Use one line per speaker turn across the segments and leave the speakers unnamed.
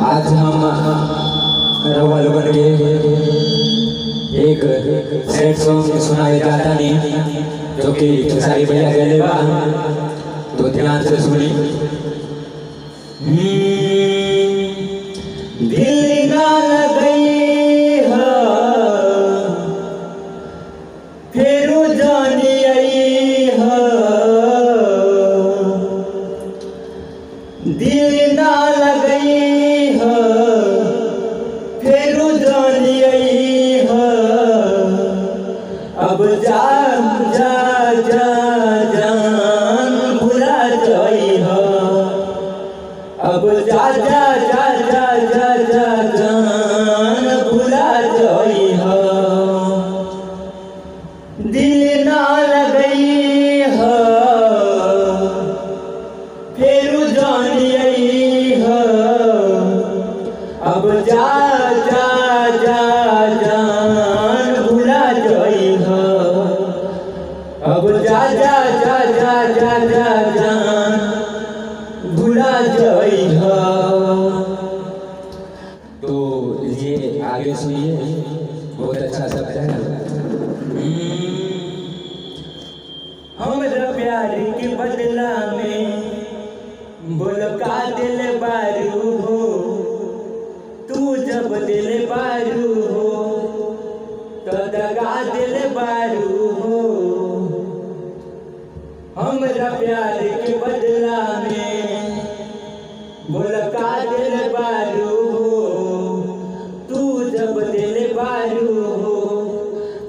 आज हम रउआ लोगन के एक सैड सॉन्ग सुनाए जाता नहीं जो कि खेसारी भैया गले बा, तो ध्यान से सुनी। दिल ना लगई है फेरू जानी आई है, दिल ना लगई है फेरू जानी आई है। अब जा जा जा जान भुला जाई है, अब जा जा जा जा जा जा जान भुला जाई है। दिल ना लगई है फेरू जानी आई है। अब जा जा जा जान भुला जाई है, अब जा जा जा जा जा जा जान भुला जाई है। तो ये आगे सुनिए, बहुत अच्छा शब्द है। हमरा प्यार के बदला में बोल का दिल बारू हो, तू जब दिल बारू हो तो दगा दिल बारू हो। हमरा प्यार के बदला में बोल का दिल बारू हो, तू जब दिल बारू हो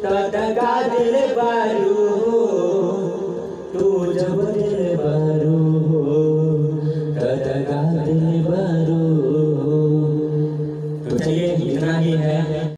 तो दगा दिल बारू हो, तू जब दिल बारू हो तो दगा दिल बारू हो। तो चलिए इतना ही है।